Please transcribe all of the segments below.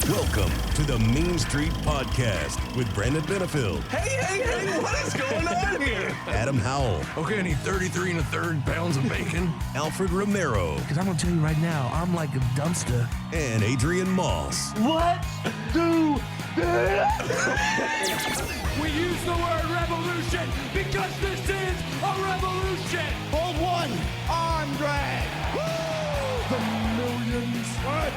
Welcome to the Mean Street Podcast with Brandon Benefield. Hey, what is going on here? Adam Howell. Okay, I need 33 1/3 pounds of bacon. Alfred Romero. Because I'm going to tell you right now, I'm like a dumpster. And Adrian Moss. Let's do this! We use the word revolution because this is a revolution. Hold one, arm drag. Woo! The millions. What?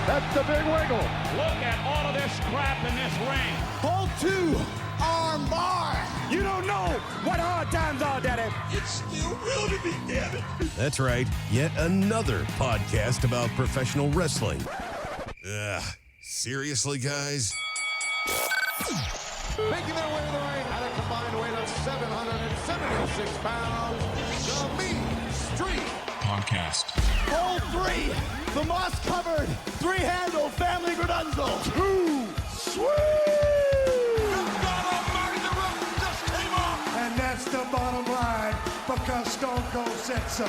That's the big wiggle. Look at all of this crap in this ring. Hold two, arm bar. You don't know what hard times are, Daddy. It's still real to me, damn it. That's right, yet another podcast about professional wrestling. Seriously, guys? Making their way to the ring at a combined weight of 776 pounds, the Mean Street Podcast. Hold three, the moss-covered, three-handle family Gradunzel. Two, sweet! God almighty, the roof just came off. And that's the bottom line, because Stone Cold said so.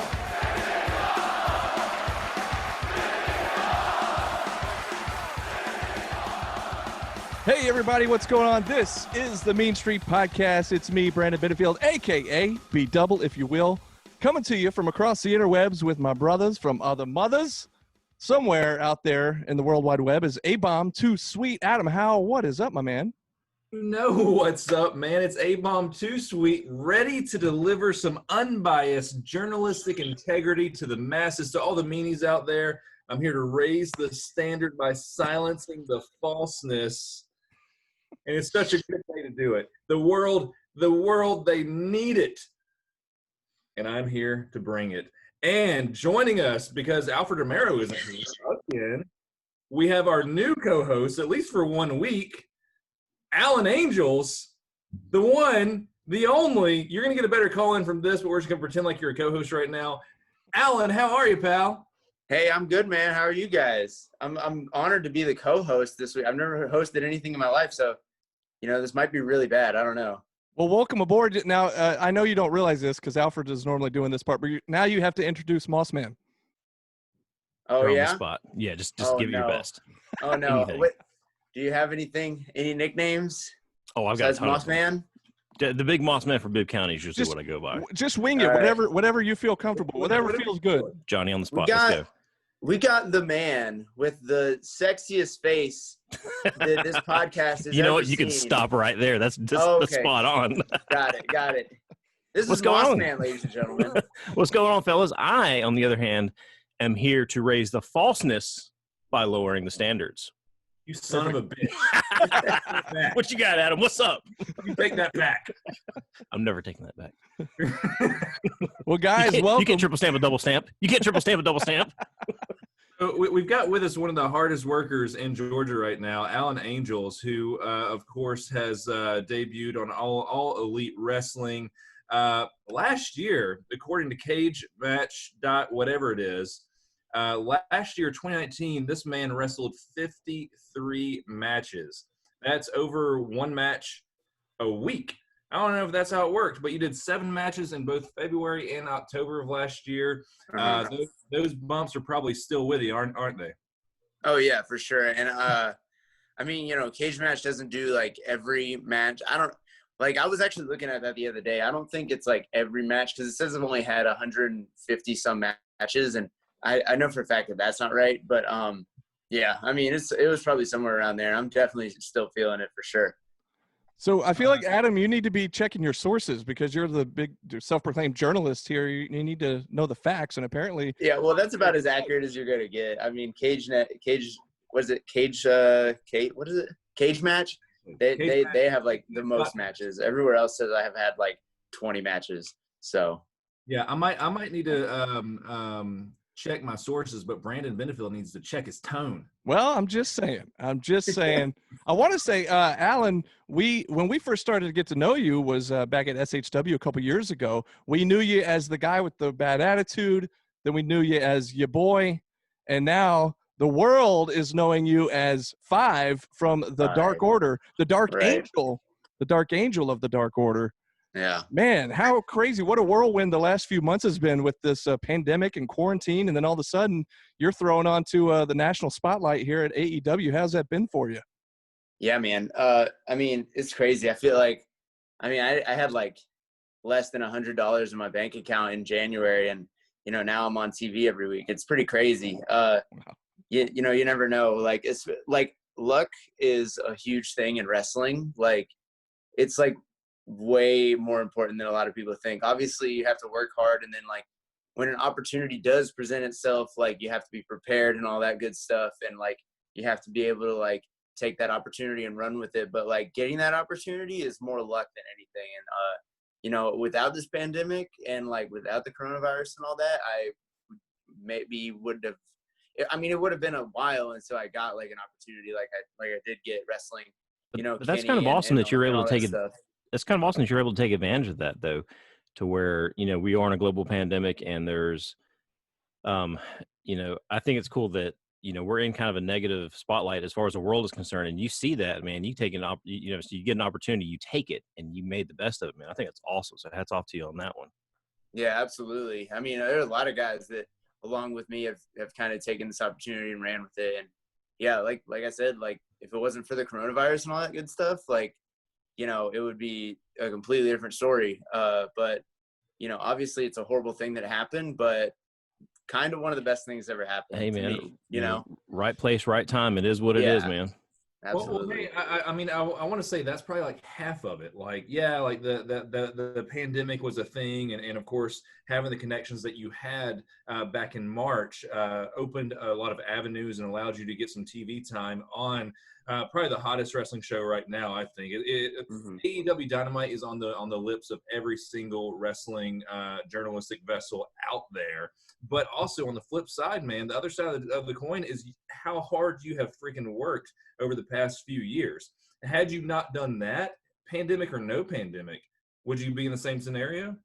Hey everybody, what's going on? This is the Mean Street Podcast. It's me, Brandon Benefield, A.K.A. B-Double, if you will, coming to you from across the interwebs with my brothers from other mothers. Somewhere out there in the World Wide Web is A-Bomb Too Sweet. Adam Howell, what is up, my man? You know what's up, man. It's A-Bomb Too Sweet, ready to deliver some unbiased journalistic integrity to the masses, to all the meanies out there. I'm here to raise the standard by silencing the falseness. And it's such a good way to do it. The world, they need it. And I'm here to bring it. And joining us, because Alfred Romero isn't here again, we have our new co-host, at least for 1 week, Alan Angels, the one, the only. You're going to get a better call-in from this, but we're just going to pretend like you're a co-host right now. Alan, how are you, pal? Hey, I'm good, man. How are you guys? I'm honored to be the co-host this week. I've never hosted anything in my life, so, this might be really bad. I don't know. Well, welcome aboard. Now, I know you don't realize this because Alfred is normally doing this part, but now you have to introduce Mossman. Oh, You're yeah? on the spot. Yeah, just give it your best. Oh, no. Wait, do you have any nicknames? Oh, I've got a ton of Mossman? The big Mossman from Bibb County is usually what I go by. Just wing it, whatever you feel comfortable, whatever feels good. Johnny on the spot. Let's go. We got the man with the sexiest face that this podcast has You know what? ever You can seen. stop right there. That's spot on. Got it. This What's is going on? Mossman, ladies and gentlemen. What's going on, fellas? I, on the other hand, am here to raise the falseness by lowering the standards. You son of a bitch. What you got, Adam? What's up? You take that back. I'm never taking that back. Well, guys, welcome. You can't triple stamp a double stamp. You can't triple stamp a double stamp. So we've got with us one of the hardest workers in Georgia right now, Alan Angels, who, of course, has debuted on all Elite Wrestling. Last year, according to Cage Match whatever it is, last year, 2019, this man wrestled 53 matches. That's over one match a week. I don't know if that's how it worked, but you did 7 matches in both February and October of last year. Those bumps are probably still with you, aren't they? Oh, yeah, for sure. And, Cage Match doesn't do, every match. I was actually looking at that the other day. I don't think it's, every match because it says I've only had 150-some matches, and I know for a fact that that's not right. But, it was probably somewhere around there. I'm definitely still feeling it for sure. So I feel like, Adam, you need to be checking your sources because you're the big self-proclaimed journalist here. You need to know the facts, and apparently – Yeah, well, that's about as accurate as you're going to get. I mean, Cage Match? They have, the most matches. Everywhere else says I have had, 20 matches. So – Yeah, I might need to check my sources, but Brandon Benefield needs to check his tone. Well, I'm just saying. I want to say, Alan, when we first started to get to know you was back at SHW a couple years ago. We knew you as the guy with the bad attitude. Then we knew you as your boy. And now the world is knowing you as Five from the Dark Order, the Dark Angel of the Dark Order. Yeah. Man, how crazy. What a whirlwind the last few months has been with this pandemic and quarantine. And then all of a sudden you're thrown onto the national spotlight here at AEW. How's that been for you? Yeah, man. I mean, it's crazy. I feel like, I had like less than $100 in my bank account in January, and now I'm on TV every week. It's pretty crazy. You never know. Like, it's like luck is a huge thing in wrestling. Like, it's like way more important than a lot of people think. Obviously, you have to work hard, and then like when an opportunity does present itself, like you have to be prepared and all that good stuff, and like you have to be able to like take that opportunity and run with it. But like getting that opportunity is more luck than anything. And without this pandemic and like without the coronavirus and all that, I maybe would have. I mean, it would have been a while until I got like an opportunity like I did get wrestling. But that's kind of awesome that you're able to take it. That's kind of awesome that you're able to take advantage of that, though, to where we are in a global pandemic, and there's, I think it's cool that we're in kind of a negative spotlight as far as the world is concerned, and you see that, man. You take so you get an opportunity, you take it, and you made the best of it, man. I think it's awesome. So hats off to you on that one. Yeah, absolutely. I mean, there are a lot of guys that, along with me, have kind of taken this opportunity and ran with it. And yeah, like I said, like if it wasn't for the coronavirus and all that good stuff, like it would be a completely different story. But obviously, it's a horrible thing that happened, but kind of one of the best things ever happened. Hey, man, to me, right place, right time. It is what it is, man. Absolutely. Well, hey, I mean, I want to say that's probably like half of it. Like, yeah, like the pandemic was a thing, and of course having the connections that you had back in March opened a lot of avenues and allowed you to get some TV time on probably the hottest wrestling show right now. I think AEW Dynamite is on the lips of every single wrestling journalistic vessel out there. But also on the flip side, man, the other side of the coin is how hard you have freaking worked over the past few years. Had you not done that, pandemic or no pandemic, would you be in the same scenario?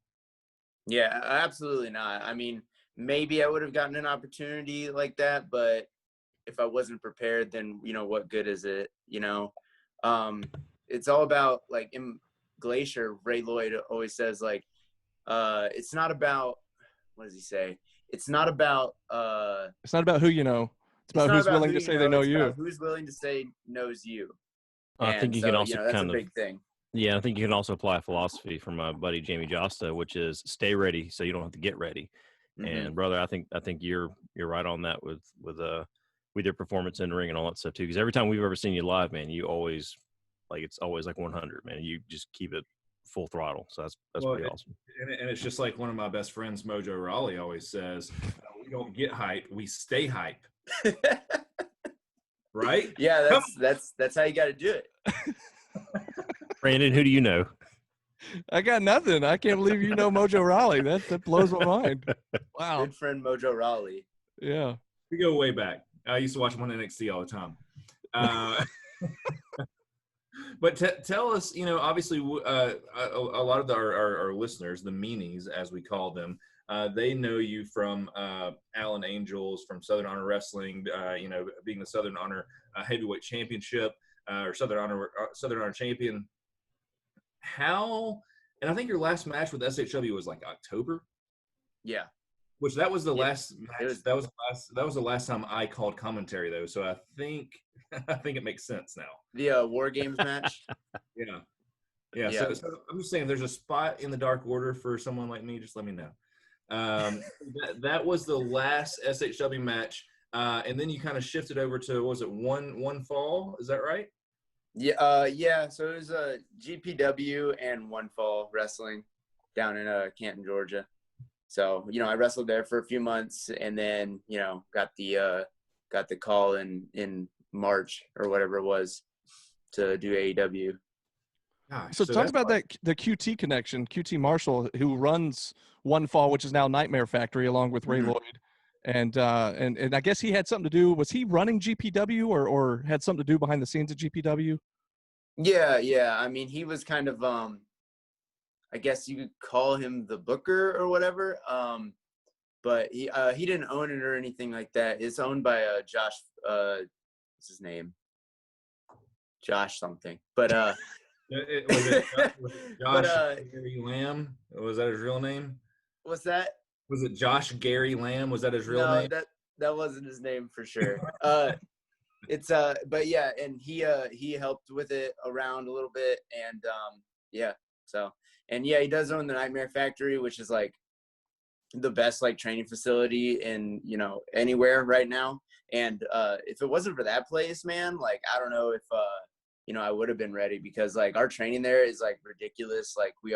Yeah, absolutely not. I mean, maybe I would have gotten an opportunity like that, but if I wasn't prepared, then, what good is it? It's all about, like, in Glacier, Ray Lloyd always says, like, it's not about, what does he say? It's not about who you know. It's about who's willing to say they know you. Who's willing to say knows you. I think you can also that's a big thing. Yeah, I think you can also apply a philosophy from my buddy Jamie Josta, which is stay ready so you don't have to get ready. Mm-hmm. And brother, I think you're right on that with your performance in the ring and all that stuff too. Because every time we've ever seen you live, man, you always it's always like 100, man. You just keep it full throttle. So that's pretty awesome. And it's just like one of my best friends, Mojo Rawley, always says, we don't get hype, we stay hype. Right? Yeah, that's how you got to do it. Brandon, who do you know? I got nothing. I can't believe you know Mojo Rawley. That blows my mind. Wow. Good friend Mojo Rawley. Yeah. We go way back. I used to watch him on NXT all the time. But tell us, obviously a lot of our listeners, the Meanies, as we call them, they know you from Allen Angels, from Southern Honor Wrestling, being the Southern Honor Heavyweight Championship or Southern Honor Champion. And I think your last match with SHW was like October. Yeah. Which that was the last match. That was the last time I called commentary though. So I think it makes sense now. The War Games match. Yeah. So I'm just saying, there's a spot in the Dark Order for someone like me. Just let me know. That was the last SHW match, and then you kind of shifted over to, what was it, one fall? Is that right? Yeah. So it was GPW and One Fall Wrestling down in Canton, Georgia. So I wrestled there for a few months, and then got the call in March or whatever it was to do AEW. Gosh, so talk about the QT connection, QT Marshall, who runs One Fall, which is now Nightmare Factory, along with Ray Lloyd. And I guess he had something to do. Was he running GPW or had something to do behind the scenes at GPW? Yeah. I mean, he was kind of I guess you could call him the booker or whatever. But he didn't own it or anything like that. It's owned by Josh. What's his name? Josh something. But Was it Josh Gary Lamb? Was that his real name? What's that? Was it Josh Gary Lamb? Was that his real name? No, that wasn't his name for sure. It's but yeah, and he helped with it around a little bit, and yeah. So, and yeah, he does own the Nightmare Factory, which is like the best like training facility in, you know, anywhere right now. And if it wasn't for that place, man, like I don't know if you know, I would have been ready, because like our training there is like ridiculous. Like we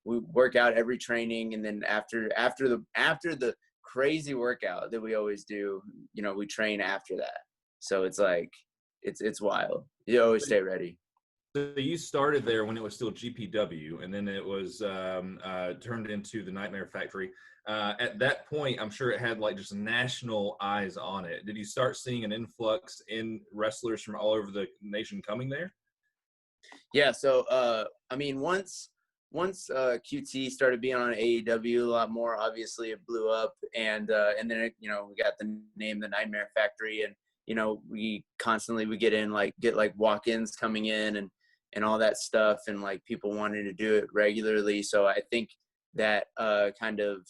work out every training, and then after the crazy workout that we always do, you know, we train after that. So it's like it's wild. You always stay ready. So you started there when it was still GPW, and then it was turned into the Nightmare Factory. At that point, I'm sure it had like just national eyes on it. Did you start seeing an influx in wrestlers from all over the nation coming there? Yeah. So I mean, once QT started being on AEW a lot more, obviously it blew up, and then it, you know, we got the name the Nightmare Factory, and you know, we get walk-ins coming in and all that stuff, and like people wanting to do it regularly. So I think that kind of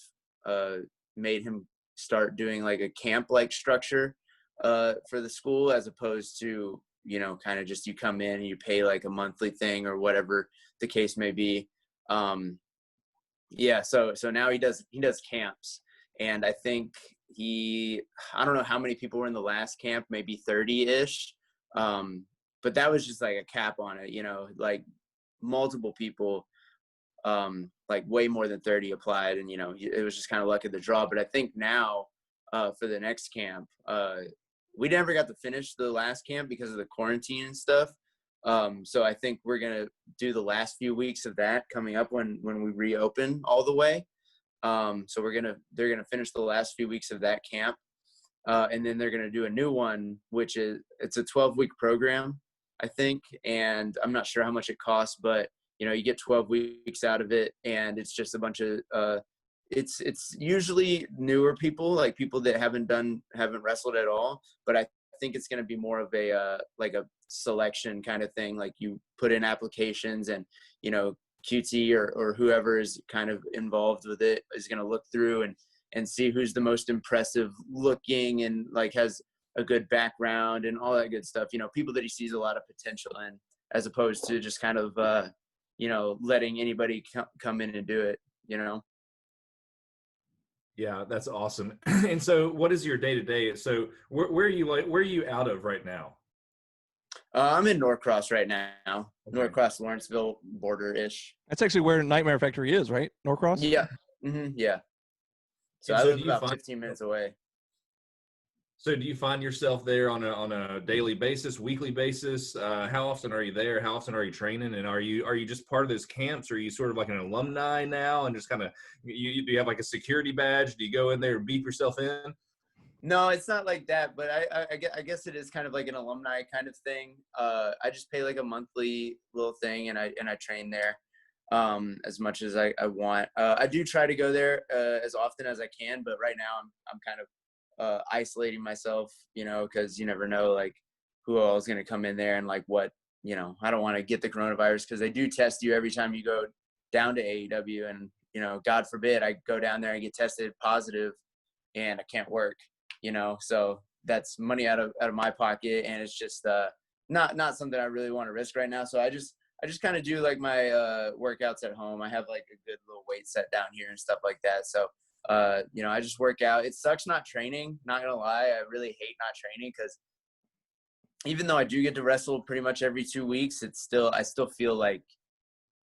made him start doing like a camp-like structure for the school, as opposed to, you know, kind of just you come in and you pay like a monthly thing or whatever the case may be. Yeah, so now he does camps, and I think I don't know how many people were in the last camp, maybe 30-ish. But that was just like a cap on it, you know, like multiple people, like way more than 30 applied, and, you know, it was just kind of luck of the draw. But I think now for the next camp, we never got to finish the last camp because of the quarantine and stuff. So I think we're going to do the last few weeks of that coming up when we reopen all the way. So they're going to finish the last few weeks of that camp. And then they're going to do a new one, which it's a 12-week program, I think. And I'm not sure how much it costs, but, you know, you get 12 weeks out of it, and it's just a bunch of, it's usually newer people, like people that haven't wrestled at all. But I think it's going to be more of a, like a selection kind of thing. Like you put in applications, and, you know, QT or whoever is kind of involved with it is going to look through and see who's the most impressive looking and like has a good background and all that good stuff. You know, people that he sees a lot of potential in, as opposed to just kind of, you know, letting anybody come in and do it, you know? Yeah, that's awesome. And so what is your day-to-day? So where are you out of right now? I'm in Norcross right now. Okay. Norcross, Lawrenceville border-ish. That's actually where Nightmare Factory is, right? Norcross? Yeah. Mm-hmm. Yeah. So I live about 15 minutes away. So do you find yourself there on a daily basis, weekly basis? How often are you there? How often are you training? And are you just part of those camps? Or are you sort of like an alumni now and just kind of, do you have like a security badge? Do you go in there and beep yourself in? No, it's not like that, but I guess it is kind of like an alumni kind of thing. I just pay like a monthly little thing, and I train there as much as I want. I do try to go there as often as I can, but right now I'm kind of isolating myself, you know, because you never know like who all is going to come in there and like what, you know. I don't want to get the coronavirus, because they do test you every time you go down to AEW, and, you know, God forbid I go down there and get tested positive and I can't work. You know, so that's money out of my pocket, and it's just not something I really want to risk right now. So I just kind of do like my workouts at home. I have like a good little weight set down here and stuff like that. So you know, I just work out. It sucks not training, not gonna lie. I really hate not training, because even though I do get to wrestle pretty much every 2 weeks, I still feel like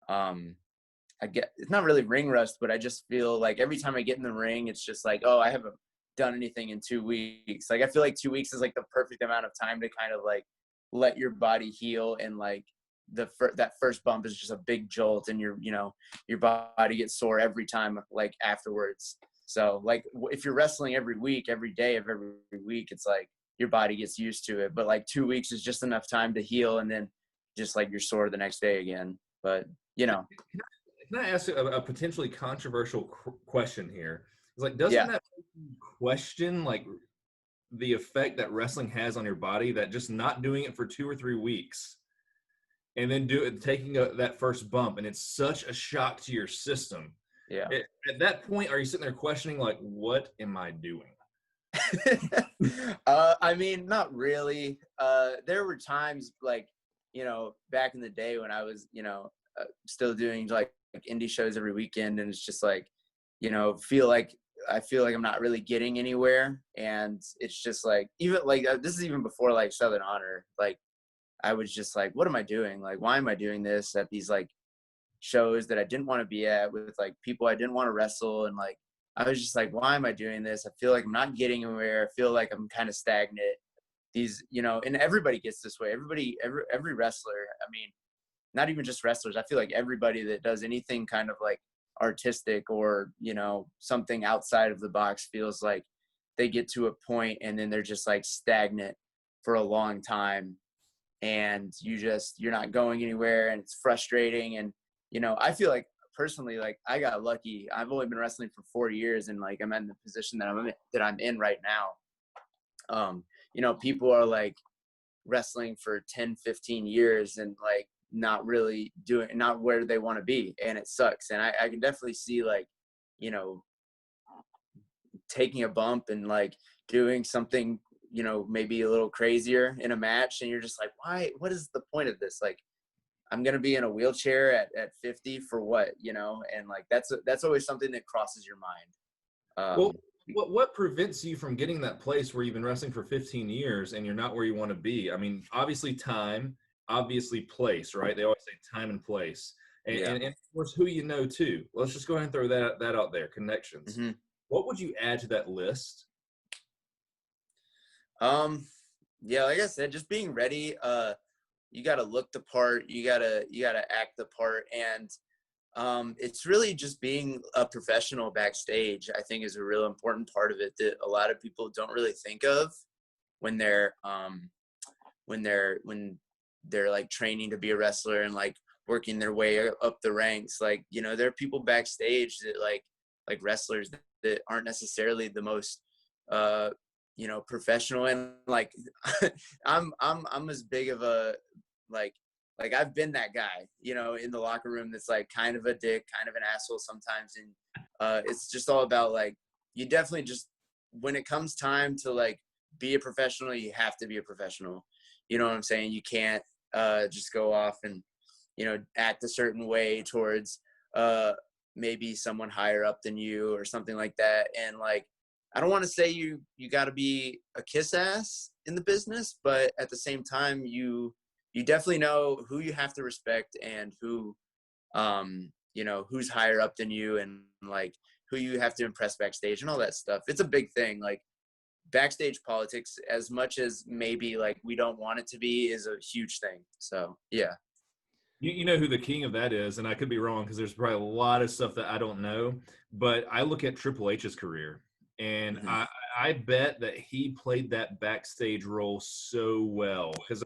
it's not really ring rust, but I just feel like every time I get in the ring, it's just like, oh, I haven't done anything in 2 weeks. Like I feel like 2 weeks is like the perfect amount of time to kind of like let your body heal, and like that first bump is just a big jolt, and your body gets sore every time like afterwards. So like if you're wrestling every week, every day of every week, it's like your body gets used to it. But like 2 weeks is just enough time to heal, and then just like you're sore the next day again. But you know, can I ask a potentially controversial question here? It's like, doesn't that question like the effect that wrestling has on your body, that just not doing it for 2 or 3 weeks and then taking that first bump, and it's such a shock to your system. Yeah. At that point, are you sitting there questioning, like, what am I doing? I mean, not really. There were times, like, you know, back in the day when I was, you know, still doing like indie shows every weekend, and it's just like, you know, I feel like I'm not really getting anywhere, and it's just like, even like this is even before like Southern Honor, like I was just like, what am I doing? Like, why am I doing this at these like shows that I didn't want to be at with like people I didn't want to wrestle, and like I was just like, why am I doing this? I feel like I'm not getting anywhere. I feel like I'm kind of stagnant. These, you know, and everybody gets this way. Every wrestler, I mean, not even just wrestlers. I feel like everybody that does anything kind of like artistic or, you know, something outside of the box feels like they get to a point and then they're just like stagnant for a long time. And you're not going anywhere, and it's frustrating. And, you know, I feel like personally, like I got lucky. I've only been wrestling for 4 years, and like I'm in the position that I'm in right now. You know, people are like wrestling for 10, 15 years and like not really not where they want to be. And it sucks. And I can definitely see like, you know, taking a bump and like doing something, you know, maybe a little crazier in a match. And you're just like, why, what is the point of this? Like, I'm going to be in a wheelchair at 50 for what, you know? And like, that's always something that crosses your mind. Well, what prevents you from getting that place where you've been wrestling for 15 years and you're not where you want to be? I mean, obviously time, obviously place, right? They always say time and place. And of course, who you know too. Let's just go ahead and throw that out there, connections. Mm-hmm. What would you add to that list? Yeah, like I said, just being ready. You got to look the part, you got to act the part. And it's really just being a professional backstage, I think, is a real important part of it that a lot of people don't really think of when they're like training to be a wrestler and like working their way up the ranks. Like, you know, there are people backstage that like wrestlers that aren't necessarily the most you know, professional. And like I'm as big of a like I've been that guy, you know, in the locker room that's like kind of a dick, kind of an asshole sometimes. And it's just all about like, you definitely just, when it comes time to like be a professional, you have to be a professional. You know what I'm saying? You can't just go off and, you know, act a certain way towards maybe someone higher up than you or something like that. And like, I don't want to say you got to be a kiss ass in the business, but at the same time, you definitely know who you have to respect and who, you know, who's higher up than you, and like who you have to impress backstage and all that stuff. It's a big thing. Like backstage politics, as much as maybe like we don't want it to be, is a huge thing. So yeah. You know who the king of that is, and I could be wrong because there's probably a lot of stuff that I don't know, but I look at Triple H's career, and Mm-hmm. I bet that he played that backstage role so well, because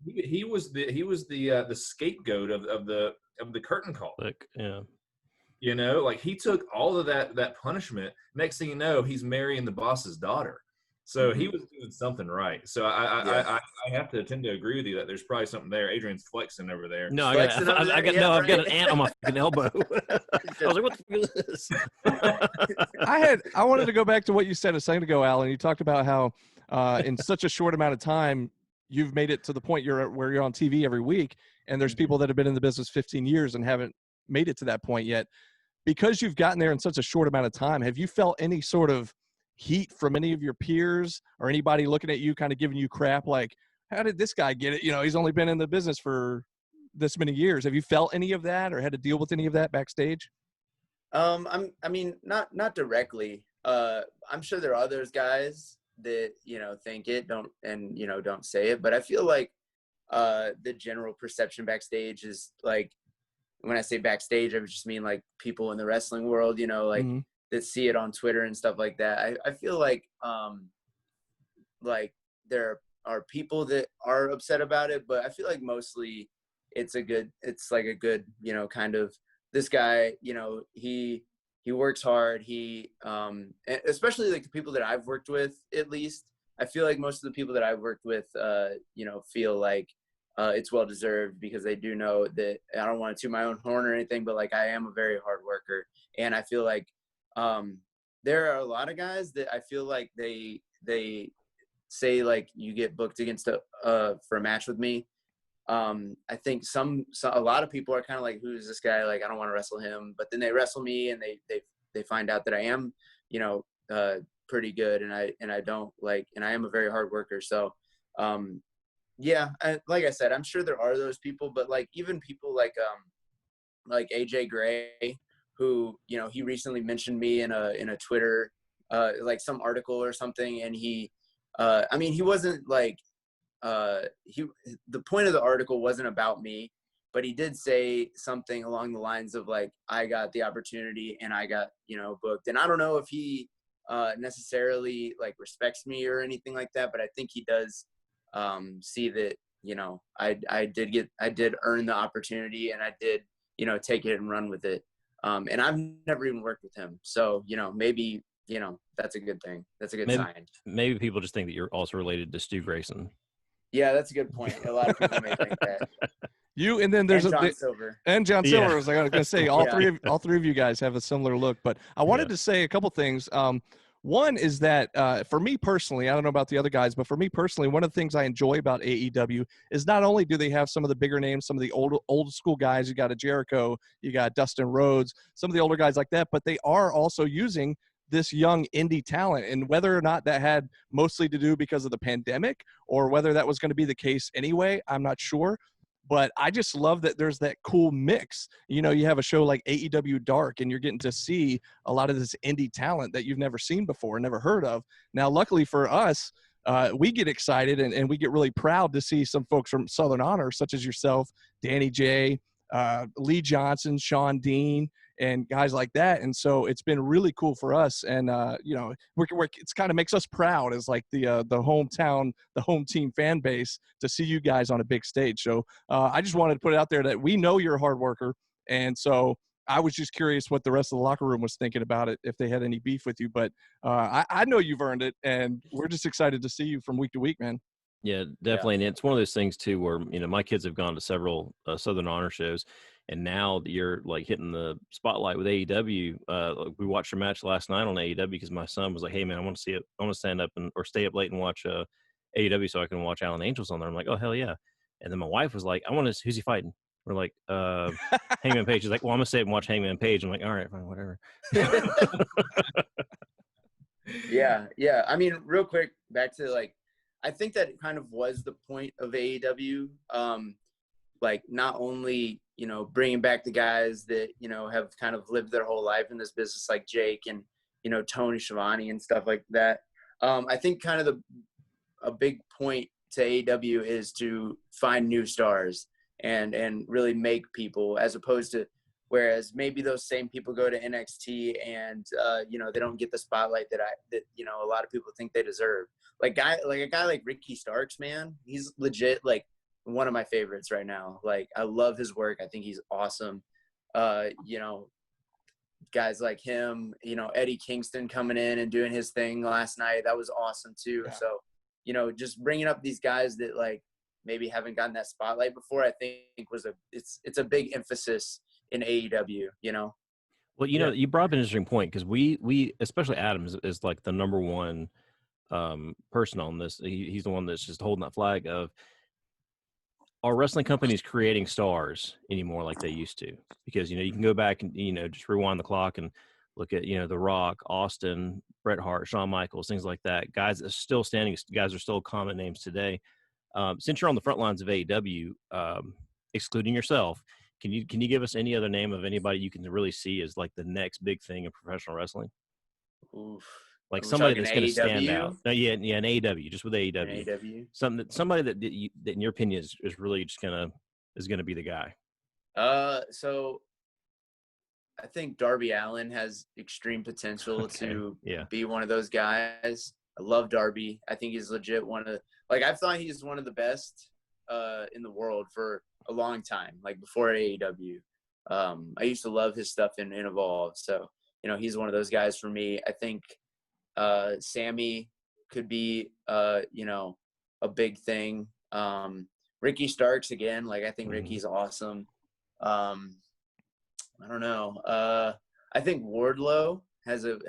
he was the scapegoat of the curtain call. Like, yeah. You know, like he took all of that punishment. Next thing you know, he's marrying the boss's daughter. So he was doing something right. So I have to tend to agree with you that there's probably something there. Adrian's flexing over there. No, I've got an ant on my fucking elbow. I was like, what the fuck is this? I wanted to go back to what you said a second ago, Alan. You talked about how in such a short amount of time, you've made it to the point where you're on TV every week, and there's people that have been in the business 15 years and haven't made it to that point yet. Because you've gotten there in such a short amount of time, have you felt any sort of heat from any of your peers or anybody looking at you kind of giving you crap like, how did this guy get it? You know, he's only been in the business for this many years. Have you felt any of that or had to deal with any of that backstage? I mean, not directly. I'm sure there are others guys that, you know, think it, don't say it, but I feel like the general perception backstage is like, when I say backstage, I just mean like people in the wrestling world, you know, like that see it on Twitter and stuff like that. I feel like there are people that are upset about it, but I feel like mostly it's like a good, you know, kind of, this guy, you know, he works hard. He, especially like the people that I've worked with, at least I feel like most of the people that I've worked with, you know, feel like it's well deserved, because they do know that I don't want to toot my own horn or anything, but like I am a very hard worker, and I feel like there are a lot of guys that I feel like they say like you get booked against for a match with me. I think a lot of people are kind of like, who's this guy? Like, I don't want to wrestle him, but then they wrestle me and they find out that I am, pretty good, and I don't like, and I am a very hard worker. So, yeah, like I said, I'm sure there are those people, but like even people like AJ Gray, who, he recently mentioned me in a Twitter, like some article or something. And he wasn't like, the point of the article wasn't about me, but he did say something along the lines of like, I got the opportunity and I got, booked. And I don't know if he necessarily like respects me or anything like that, but I think he does see that, I did earn the opportunity, and I did, take it and run with it. And I've never even worked with him. So, maybe, that's a good thing. That's a good sign. Maybe people just think that you're also related to Stu Grayson. Yeah, that's a good point. A lot of people may think that. You, and then there's John Silver. And John Silver. I was going to say all three of you guys have a similar look, but I wanted to say a couple things. One is that for me personally, I don't know about the other guys, but for me personally, one of the things I enjoy about AEW is not only do they have some of the bigger names, some of the old school guys, you got a Jericho, you got Dustin Rhodes, some of the older guys like that, but they are also using this young indie talent. And whether or not that had mostly to do because of the pandemic or whether that was going to be the case anyway, I'm not sure. But I just love that there's that cool mix. You have a show like AEW Dark, and you're getting to see a lot of this indie talent that you've never seen before, never heard of. Now, luckily for us, we get excited and we get really proud to see some folks from Southern Honor, such as yourself, Danny J, Lee Johnson, Sean Dean, and guys like that. And so it's been really cool for us. And, it's kind of makes us proud as like the hometown, the home team fan base to see you guys on a big stage. So I just wanted to put it out there that we know you're a hard worker. And so I was just curious what the rest of the locker room was thinking about it, if they had any beef with you. But I know you've earned it, and we're just excited to see you from week to week, man. Yeah, definitely. Yeah. And it's one of those things too, where, my kids have gone to several Southern Honor shows, and now you're like hitting the spotlight with AEW. We watched your match last night on AEW because my son was like, "Hey man, I want to see it. I want to stand up or stay up late and watch AEW so I can watch Alan Angels on there." I'm like, "Oh hell yeah!" And then my wife was like, "I want to. Who's he fighting?" We're like, Hangman Page. She's like, "Well, I'm gonna stay up and watch Hangman Page." I'm like, "All right, fine, whatever." Yeah. I mean, real quick, back to like, I think that kind of was the point of AEW. Like not only, bringing back the guys that, have kind of lived their whole life in this business, like Jake and, Tony Schiavone and stuff like that. I think kind of a big point to AEW is to find new stars and really make people, as opposed to, whereas maybe those same people go to NXT and, they don't get the spotlight that a lot of people think they deserve. Like a guy like Ricky Starks, man, he's legit like one of my favorites right now. Like I love his work. I think he's awesome. Guys like him, Eddie Kingston coming in and doing his thing last night. That was awesome too. Yeah. So, just bringing up these guys that like maybe haven't gotten that spotlight before, I think it's a big emphasis in AEW, Well, you brought up an interesting point, because we especially Adam is like the number one person on this. He's the one that's just holding that flag of, are wrestling companies creating stars anymore like they used to? Because, you can go back and, just rewind the clock and look at, The Rock, Austin, Bret Hart, Shawn Michaels, things like that. Guys that are still standing, guys are still common names today. Since you're on the front lines of AEW, excluding yourself, can you give us any other name of anybody you can really see as like the next big thing in professional wrestling? Oof. Like somebody that's going to stand out. No, yeah, an AEW, just with AEW. AEW. Somebody that in your opinion is really just is gonna be the guy. So I think Darby Allin has extreme potential to be one of those guys. I love Darby. I think he's legit I've thought he's one of the best in the world for a long time, like before AEW. I used to love his stuff in Evolve. So, he's one of those guys for me. I think Sammy could be, a big thing. Ricky Starks again. Like, I think Ricky's awesome. I don't know. I think Wardlow has a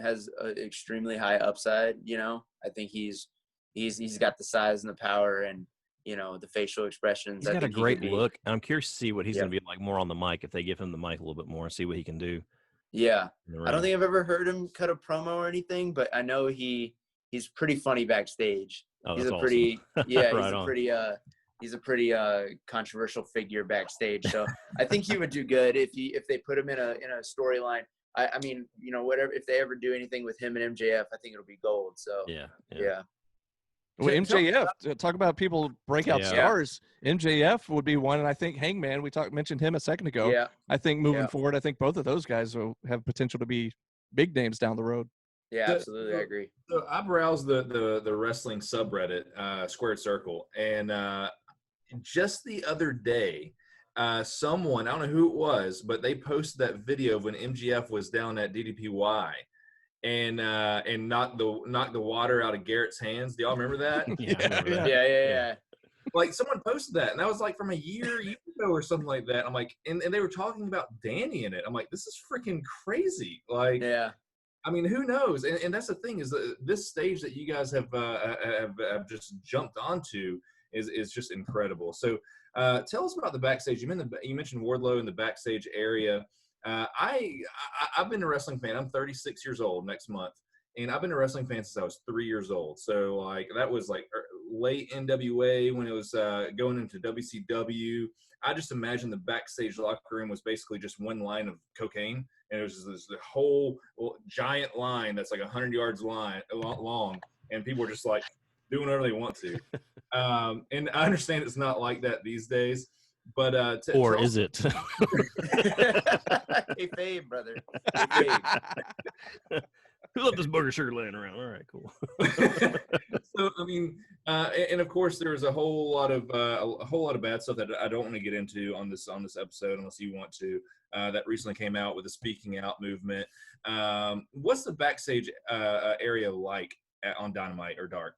extremely high upside. You know, I think he's got the size and the power and, you know, the facial expressions. He's got a great look. I'm curious to see what he's going to be like more on the mic if they give him the mic a little bit more and see what he can do. Yeah. I don't think I've ever heard him cut a promo or anything, but I know he's pretty funny backstage. Oh, he's that's a pretty awesome. yeah, Right he's a pretty controversial figure backstage. So I think he would do good if they put him in a storyline. I mean, you know, whatever, if they ever do anything with him and MJF, I think it'll be gold. So yeah. Well, MJF, talk about people breakout stars. MJF would be one, and I think Hangman. We mentioned him a second ago. Yeah. I think moving forward, I think both of those guys will have potential to be big names down the road. Yeah, absolutely, I agree. So I browsed the wrestling subreddit, Squared Circle, and just the other day, someone, I don't know who it was, but they posted that video of when MJF was down at DDPY. And knocked the water out of Garrett's hands. Do y'all remember that? Yeah. Like, someone posted that, and that was like from a year ago or something like that. I'm like, and they were talking about Danny in it. I'm like, this is freaking crazy. Like, yeah. I mean, who knows? And that's the thing, is this stage that you guys have just jumped onto is just incredible. So tell us about the backstage. You mentioned Wardlow in the backstage area. I've been a wrestling fan. I'm 36 years old next month, and I've been a wrestling fan since I was 3 years old. So like, that was like late NWA when it was going into WCW. I just imagine the backstage locker room was basically just one line of cocaine, and it was just this whole giant line that's like 100 yards long, and people were just like doing whatever they want to. And I understand it's not like that these days. But or is it? Hey, fame, brother. Who left this burger sugar laying around? All right, cool. So I mean, and of course there was a whole lot of bad stuff that I don't want to get into on this episode unless you want to. That recently came out with the Speaking Out movement. What's the backstage area like on Dynamite or Dark?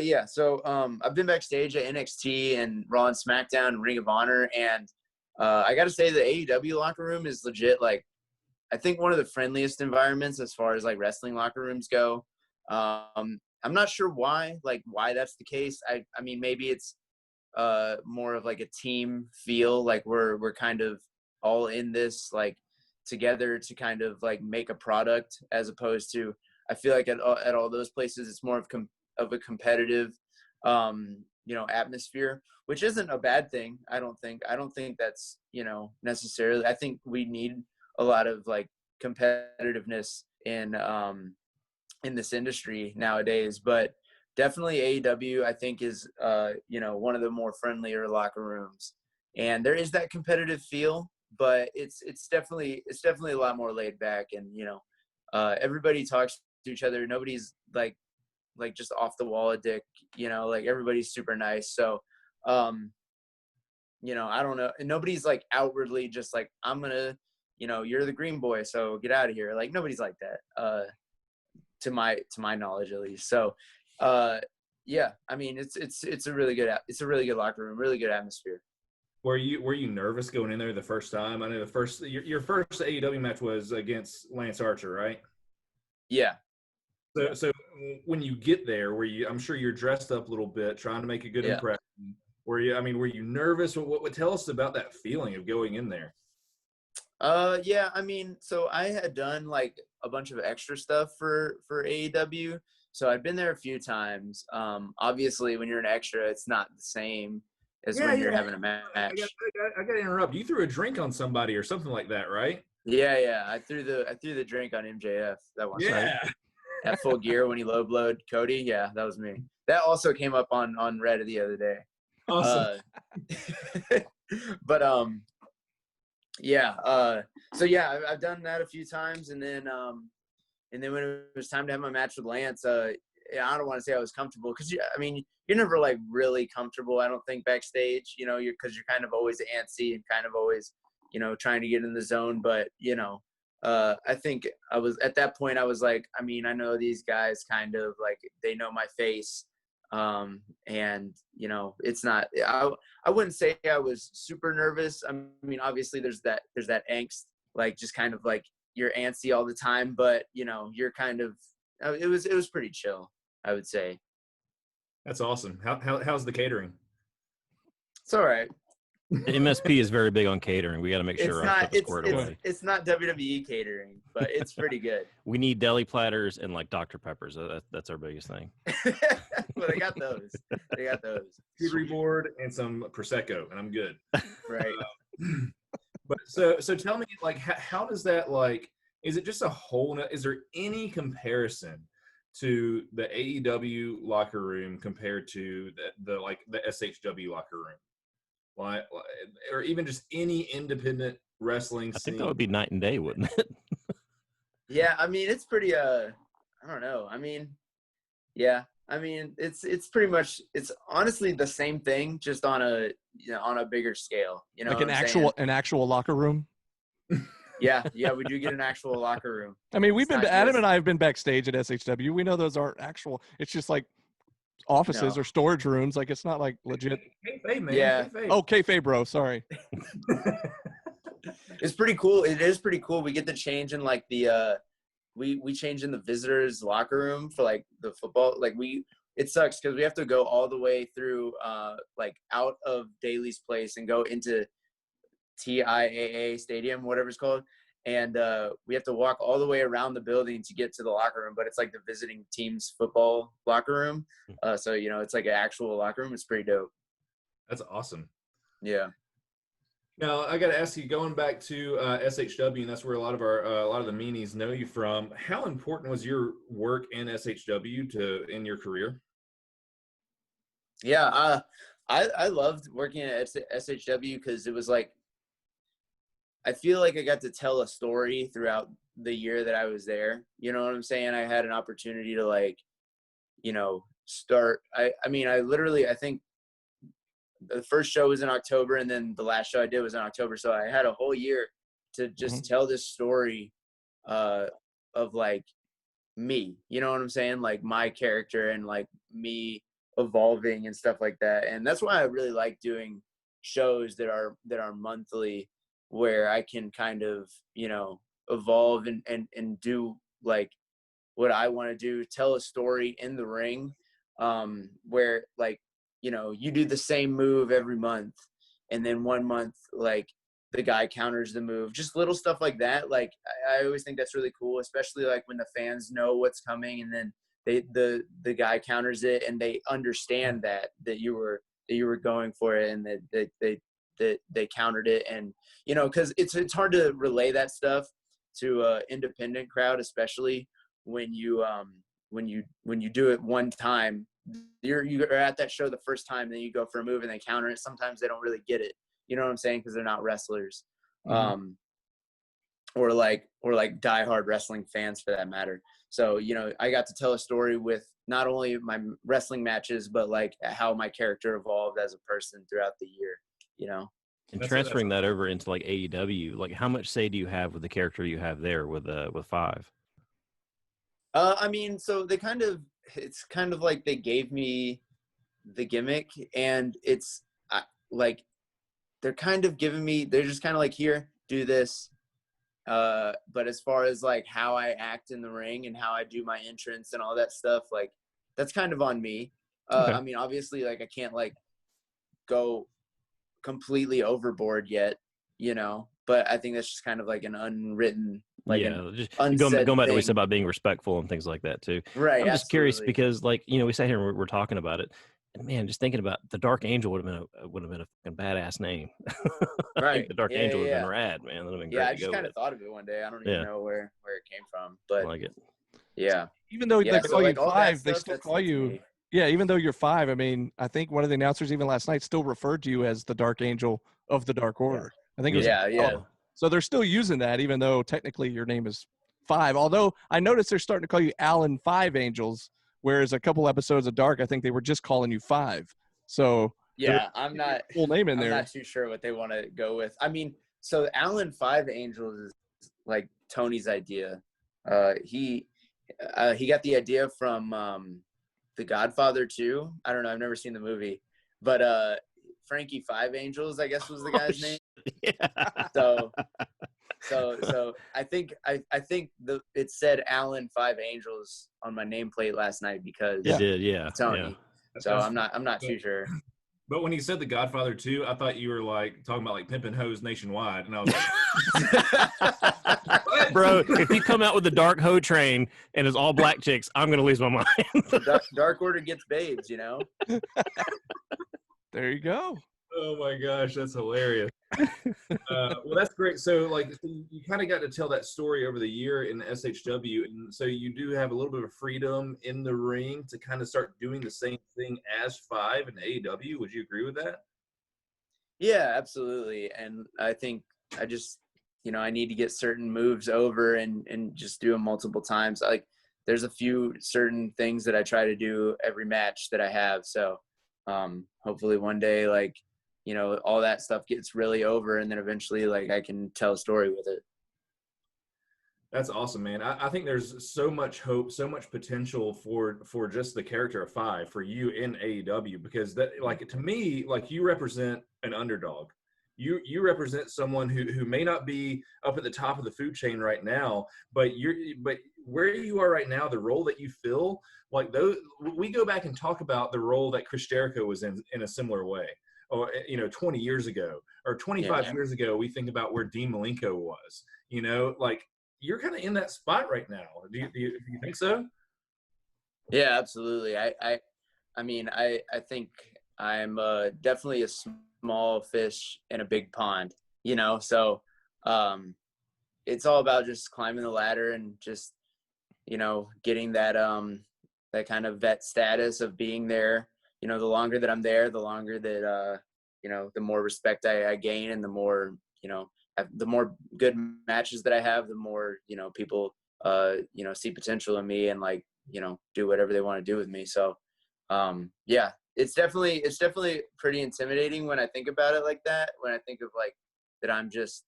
Yeah. So I've been backstage at NXT and Raw and SmackDown and Ring of Honor, and I got to say the AEW locker room is legit. Like, I think one of the friendliest environments as far as like wrestling locker rooms go. I'm not sure why that's the case. I mean, maybe it's more of like a team feel, like we're kind of all in this like together to kind of like make a product, as opposed to, I feel like at all those places it's more of a competitive atmosphere, which isn't a bad thing. I don't think that's necessarily. I think we need a lot of like competitiveness in this industry nowadays, but definitely AEW I think is one of the more friendlier locker rooms, and there is that competitive feel, but it's definitely a lot more laid back, and everybody talks to each other. Nobody's like just off the wall a dick, like everybody's super nice. So, I don't know. And nobody's like outwardly just like, I'm going to, you're the green boy, so get out of here. Like, nobody's like that, to my knowledge, at least. So, yeah, I mean, it's a really good locker room, really good atmosphere. Were you nervous going in there the first time? I know your first AEW match was against Lance Archer, right? Yeah. So when you get there, I'm sure you're dressed up a little bit, trying to make a good impression. Were you nervous? What would tell us about that feeling of going in there? Yeah, I mean, so I had done like a bunch of extra stuff for AEW. So I'd been there a few times. Obviously when you're an extra, it's not the same as when you're having a match. I got to interrupt. You threw a drink on somebody or something like that, right? Yeah. I threw the drink on MJF that one time. At Full Gear when he low blowed Cody. Yeah, that was me. That also came up on Reddit the other day. Awesome. But so yeah, I've done that a few times, and then when it was time to have my match with Lance, I don't want to say I was comfortable, because you're never like really comfortable, I don't think, backstage, because you're kind of always antsy and kind of always trying to get in the zone. But I think at that point I was like, I mean, I know these guys kind of like, they know my face. And it's not. I wouldn't say I was super nervous. I mean, obviously there's that angst, like just kind of like you're antsy all the time, but you're kind of. It was pretty chill, I would say. That's awesome. How's the catering? It's all right. The MSP is very big on catering. We got to make sure our stuff is squared away. It's not WWE catering, but it's pretty good. We need deli platters and like Dr. Peppers. That's our biggest thing. Well, they got those. Charcuterie board and some prosecco, and I'm good. Right. But so tell me, like, how does that, like, is it just a whole? Is there any comparison to the AEW locker room compared to the SHW locker room? Like, or even just any independent wrestling scene? I think that would be night and day, wouldn't it? Yeah, I mean, it's pretty I don't know. I mean, yeah. I mean, it's pretty much, it's honestly the same thing, just on a on a bigger scale, like an actual locker room. Yeah, we do get an actual locker room. I mean, Adam and I have been backstage at SHW. We know those aren't actual. It's just like offices or storage rooms. Like, it's not like legit. Kayfabe, man. Yeah. Kayfabe. Oh, kayfabe, bro. Sorry. It's pretty cool. It is pretty cool. We get to change in like the we change in the visitors locker room for like the football. Like it sucks because we have to go all the way through like out of Daly's place and go into TIAA Stadium, whatever it's called. And we have to walk all the way around the building to get to the locker room, but it's like the visiting team's football locker room. So, it's like an actual locker room. It's pretty dope. That's awesome. Yeah. Now, I got to ask you, going back to SHW, and that's where a lot of the Meanies know you from. How important was your work in SHW in your career? Yeah, I loved working at SHW because it was like, I feel like I got to tell a story throughout the year that I was there. You know what I'm saying? I had an opportunity to start. I think the first show was in October, and then the last show I did was in October. So I had a whole year to just tell this story of like me, you know what I'm saying? Like my character and like me evolving and stuff like that. And that's why I really like doing shows that are monthly, where I can kind of, evolve and do like what I want to do, tell a story in the ring, where like, you do the same move every month, and then one month, like the guy counters the move, just little stuff like that. Like, I always think that's really cool, especially like when the fans know what's coming, and then the guy counters it, and they understand that you were going for it, and that they countered it. And, cause it's hard to relay that stuff to a independent crowd, especially when you do it one time. You're at that show the first time, then you go for a move and they counter it. Sometimes they don't really get it. You know what I'm saying? Cause they're not wrestlers. Or like diehard wrestling fans for that matter. So, I got to tell a story with not only my wrestling matches, but like how my character evolved as a person throughout the year, And transferring that over into like AEW, like how much say do you have with the character you have there with Five? I mean, so it's kind of like they gave me the gimmick, and it's like they're kind of giving me, they're just kind of like, here, do this. But as far as like how I act in the ring and how I do my entrance and all that stuff, like that's kind of on me. Okay. I mean, obviously, like I can't like go completely overboard yet, but I think that's just kind of like an unwritten, like just an going back to what we thing. said about being respectful and things like that too. Right. I'm just curious absolutely. because like, we sat here and we're talking about it, and man, just thinking about the Dark Angel would have been a fucking badass name. I Right. think the Dark Angel would have been rad, man. That would have been great. I just kind of thought of it one day. I don't even know where it came from, but I like it. Yeah. Even though they call you Five, they still call you. Me. Yeah, even though you're Five, I mean, I think one of the announcers even last night still referred to you as the Dark Angel of the Dark Order. I think it was. Yeah. So they're still using that, even though technically your name is Five. Although I noticed they're starting to call you Alan Five Angels, whereas a couple episodes of Dark, I think they were just calling you Five. So yeah, I'm not full name in there. I'm not too sure what they want to go with. I mean, so Alan Five Angels is like Tony's idea. He got the idea from The Godfather 2. I don't know. I've never seen the movie, but Frankie Five Angels, I guess, was the guy's name. Yeah. So I think it said Allen Five Angels on my nameplate last night because it did, yeah. Tony. Yeah. So I'm not too sure. But when he said The Godfather 2, I thought you were like talking about like pimping hoes nationwide, and I was like, bro, if you come out with the dark hoe train and it's all black chicks, I'm gonna lose my mind. Dark Order gets babes, you know. There you go. Oh my gosh, that's hilarious. Well, that's great. So, like, you kind of got to tell that story over the year in SHW, and so you do have a little bit of freedom in the ring to kind of start doing the same thing as Five in AEW. Would you agree with that? Yeah, absolutely. And I think I just, I need to get certain moves over and just do them multiple times. Like, there's a few certain things that I try to do every match that I have. So, hopefully one day, like, all that stuff gets really over, and then eventually, like, I can tell a story with it. That's awesome, man. I think there's so much hope, so much potential for just the character of Five for you in AEW, because that, like, to me, like, you represent an underdog. You represent someone who may not be up at the top of the food chain right now, but where you are right now, the role that you fill, like, those, we go back and talk about the role that Chris Jericho was in a similar way. Or 20 years ago or 25 years ago, we think about where Dean Malenko was. Like, you're kind of in that spot right now. Do you think so? Yeah, absolutely. I think I'm definitely a small fish in a big pond. So it's all about just climbing the ladder and just getting that kind of vet status of being there. The longer that I'm there, the longer that, the more respect I gain, and the more, the more good matches that I have, the more, people, see potential in me and, like, do whatever they want to do with me. So, yeah, it's definitely pretty intimidating when I think about it like that, when I think of, like, that I'm just,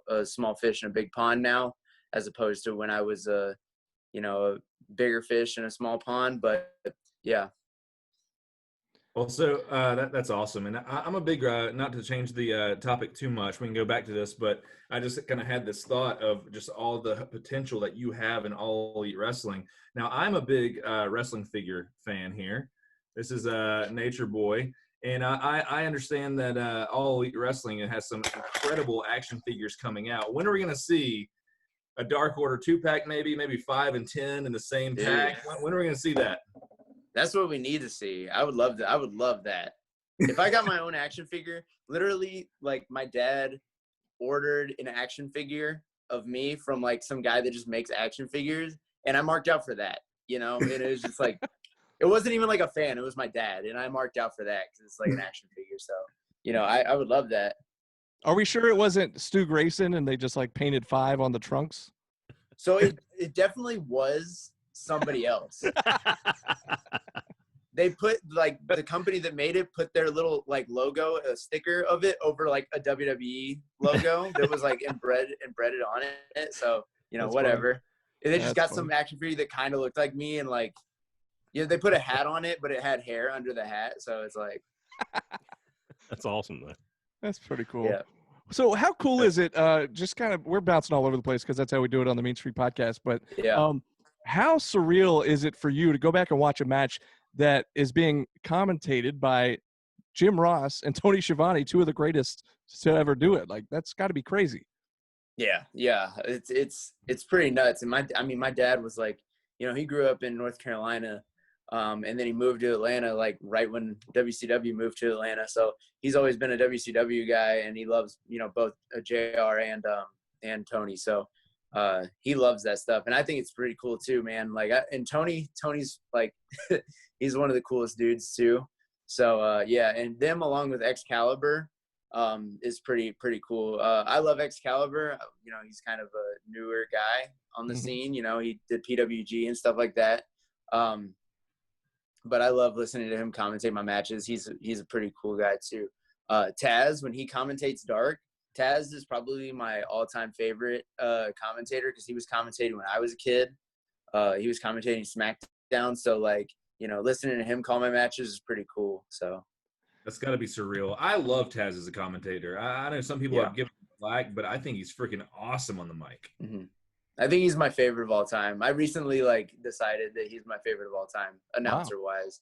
a small fish in a big pond now, as opposed to when I was a bigger fish in a small pond. But yeah. Well, so that's awesome. And I'm a big, not to change the topic too much, we can go back to this, but I just kind of had this thought of just all the potential that you have in All Elite Wrestling. Now, I'm a big wrestling figure fan here. This is Nature Boy. And I understand that All Elite Wrestling has some incredible action figures coming out. When are we going to see a Dark Order 2-pack, maybe 5 and 10 in the same pack? When are we going to see that? That's what we need to see. I would love that. If I got my own action figure, literally, like, my dad ordered an action figure of me from, like, some guy that just makes action figures, and I marked out for that, and it was just like, it wasn't even like a fan. It was my dad, and I marked out for that because it's like an action figure. So, I would love that. Are we sure it wasn't Stu Grayson and they just, like, painted 5 on the trunks? So it definitely was somebody else. They put, like, the company that made it put their little, like, logo, a sticker of it over, like, a WWE logo that was, like, embedded on it. So, That's whatever. Funny. And they just got some action figure that kind of looked like me, and, like, they put a hat on it, but it had hair under the hat. So it's like, that's awesome, though. That's pretty cool. Yeah. So how cool is it? Just kind of, we're bouncing all over the place because that's how we do it on the Mean Street Podcast. But how surreal is it for you to go back and watch a match that is being commentated by Jim Ross and Tony Schiavone, two of the greatest to ever do it? Like, that's got to be crazy. Yeah. It's pretty nuts. And my dad was like, he grew up in North Carolina, and then he moved to Atlanta, like, right when WCW moved to Atlanta. So he's always been a WCW guy, and he loves, both JR and Tony. So he loves that stuff, and I think it's pretty cool too, man. Like, and Tony's like, he's one of the coolest dudes too. So yeah, and them along with Excalibur is pretty cool. I love Excalibur. He's kind of a newer guy on the scene. He did PWG and stuff like that. But I love listening to him commentate my matches. He's a pretty cool guy too. Taz, when he commentates Dark, Taz is probably my all-time favorite commentator because he was commentating when I was a kid. He was commentating SmackDown, so, like, listening to him call my matches is pretty cool. So that's got to be surreal. I love Taz as a commentator. I know some people have given him flack, but I think he's freaking awesome on the mic. Mm-hmm. I think he's my favorite of all time. I recently decided that he's my favorite of all time, announcer wise.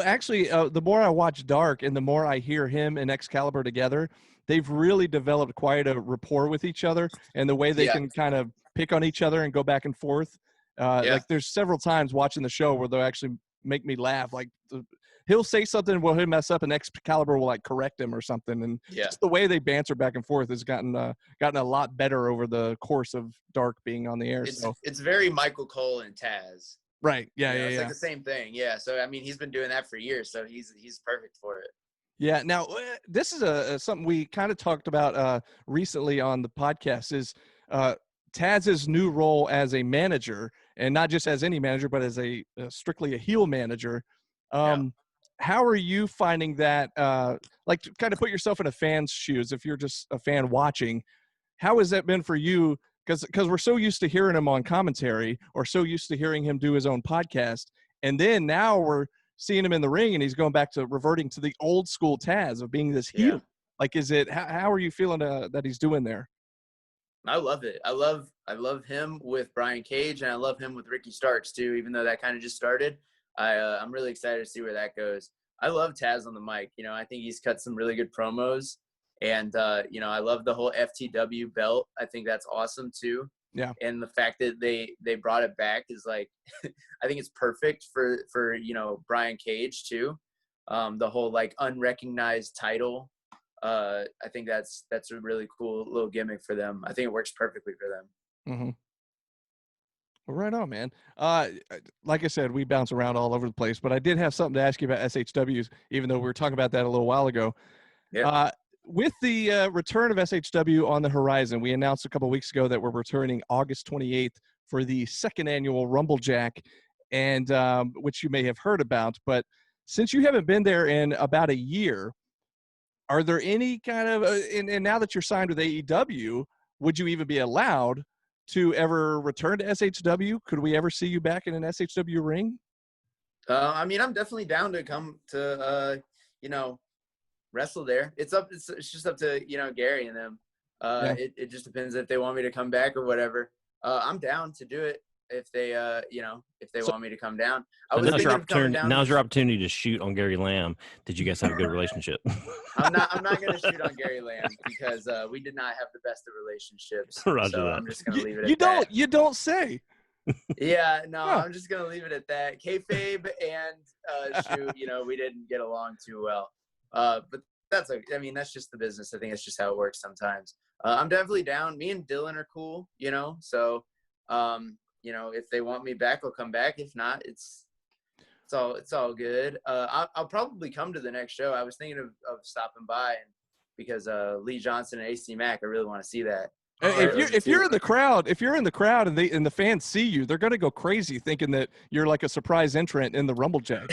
Actually, the more I watch Dark and the more I hear him and Excalibur together, they've really developed quite a rapport with each other, and the way they can kind of pick on each other and go back and forth. Like there's several times watching the show where they'll actually make me laugh. Like he'll say something, he'll mess up, and Excalibur will correct him or something. And just the way they banter back and forth has gotten a lot better over the course of Dark being on the air. It's very Michael Cole and Taz. Right. Yeah. It's like the same thing. Yeah. So I mean, he's been doing that for years, so he's perfect for it. Yeah. Now, this is something we kind of talked about recently on the podcast is Taz's new role as a manager, and not just as any manager, but as a strictly a heel manager. How are you finding that? Kind of put yourself in a fan's shoes. If you're just a fan watching, how has that been for you? Because we're so used to hearing him on commentary, or so used to hearing him do his own podcast, and then now we're seeing him in the ring, and he's going back to reverting to the old school Taz of being this heel. How are you feeling that he's doing there? I love it. I love him with Brian Cage, and I love him with Ricky Starks too. Even though that kind of just started, I'm really excited to see where that goes. I love Taz on the mic. I think he's cut some really good promos. And, I love the whole FTW belt. I think that's awesome too. Yeah. And the fact that they brought it back is I think it's perfect for Brian Cage too. The whole unrecognized title. I think that's a really cool little gimmick for them. I think it works perfectly for them. Mm-hmm. Well, right on, man. Like I said, we bounce around all over the place, but I did have something to ask you about SHWs, even though we were talking about that a little while ago. Yeah. With the return of SHW on the horizon, we announced a couple of weeks ago that we're returning August 28th for the second annual Rumble Jack, and which you may have heard about. But since you haven't been there in about a year, are there any kind of and now that you're signed with AEW, would you even be allowed to ever return to SHW? Could we ever see you back in an SHW ring? I mean, I'm definitely down to come to wrestle there. It's just up to Gary and them. It just depends if they want me to come back or whatever. I'm down to do it if they want me to come down. I was thinking of coming down. Now's your opportunity to shoot on Gary Lamb. Did you guys have a good relationship? I'm not going to shoot on Gary Lamb because we did not have the best of relationships. Roger so that. I'm just going to leave it at that. You don't say. Yeah, no, I'm just going to leave it at that. Kayfabe and shoot, we didn't get along too well. But that's just the business. I think it's just how it works sometimes. I'm definitely down. Me and Dylan are cool, so if they want me back, I'll come back. If not, it's all good. I'll probably come to the next show. I was thinking of stopping by, and because Lee Johnson and AC Mack, I really want to see that. If you're in the crowd and the fans see you, they're gonna go crazy thinking that you're like a surprise entrant in the Rumble Jack.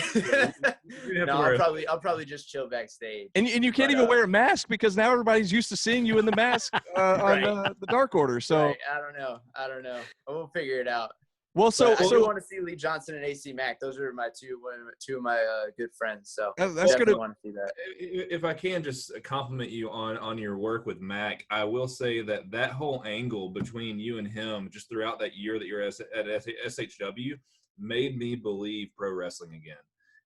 No, I'll probably just chill backstage. And you can't even wear a mask because now everybody's used to seeing you in the mask on the Dark Order. So right. I don't know. We'll figure it out. Well, so I do want to see Lee Johnson and AC Mack. Those are my two of my good friends. So that's gonna want to see that. If I can just compliment you on your work with Mac, I will say that whole angle between you and him just throughout that year that you're at SHW made me believe pro wrestling again.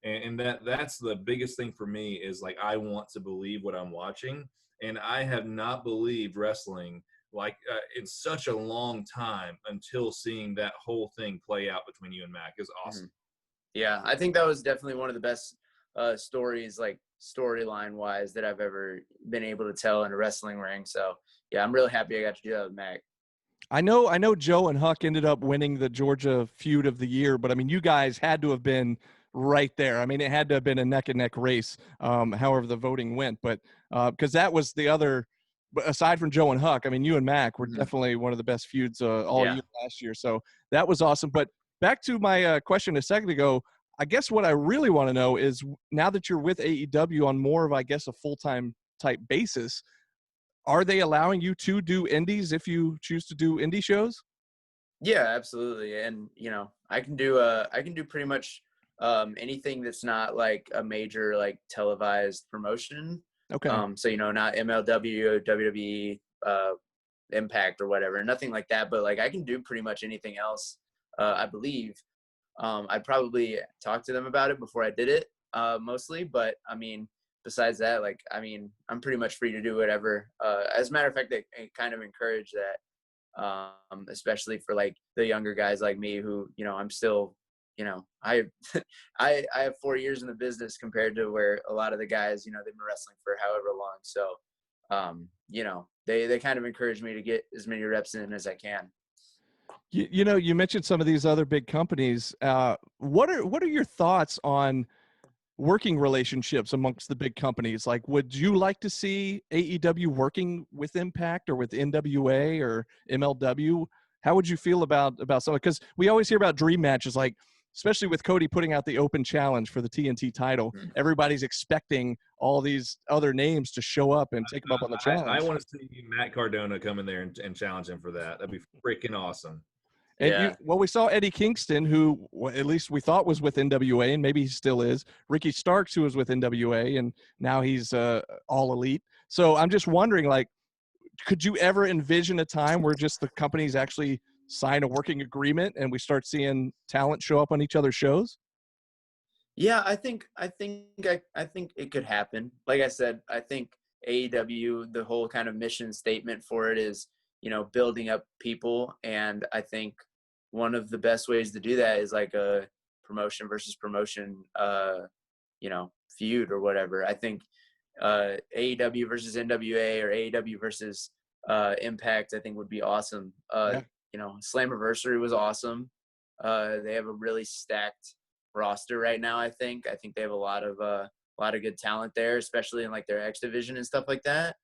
And that's the biggest thing for me is I want to believe what I'm watching, and I have not believed wrestling in such a long time until seeing that whole thing play out between you and Mac. Is awesome. Yeah, I think that was definitely one of the best stories, storyline wise, that I've ever been able to tell in a wrestling ring. So yeah, I'm really happy I got to do that with Mac. I know Joe and Huck ended up winning the Georgia Feud of the Year, but I mean, you guys had to have been right there. I mean, it had to have been a neck and neck race, however the voting went, but because that was the other. But aside from Joe and Huck, I mean, you and Mac were definitely one of the best feuds all year last year. So that was awesome. But back to my question a second ago, I guess what I really want to know is now that you're with AEW on more of, I guess, a full-time type basis, are they allowing you to do indies if you choose to do indie shows? Yeah, absolutely. And, I can do pretty much anything that's not like a major like televised promotion. Okay. So not MLW, WWE, Impact or whatever, nothing like that. But like I can do pretty much anything else. I believe. I'd probably talk to them about it before I did it, mostly. But I mean, besides that, like I'm pretty much free to do whatever. As a matter of fact, they kind of encourage that, especially for like the younger guys like me who I'm still. I have 4 years in the business compared to where a lot of the guys, they've been wrestling for however long. So, they kind of encourage me to get as many reps in as I can. You mentioned some of these other big companies. What are your thoughts on working relationships amongst the big companies? Like, would you like to see AEW working with Impact or with NWA or MLW? How would you feel about some? Because we always hear about dream matches, like, especially with Cody putting out the open challenge for the TNT title. Everybody's expecting all these other names to show up and take them up on the challenge. I want to see Matt Cardona come in there and challenge him for that. That'd be freaking awesome. And we saw Eddie Kingston, who at least we thought was with NWA, and maybe he still is. Ricky Starks, who was with NWA, and now he's all elite. So I'm just wondering, like, could you ever envision a time where just the companies actually sign a working agreement and we start seeing talent show up on each other's shows? Yeah, I think it could happen. Like I said, I think AEW, the whole kind of mission statement for it is, building up people. And I think one of the best ways to do that is like a promotion versus promotion, feud or whatever. I think AEW versus NWA or AEW versus Impact, I think would be awesome. Slammiversary was awesome. They have a really stacked roster right now. I think they have a lot of good talent there, especially in like their X division and stuff like that.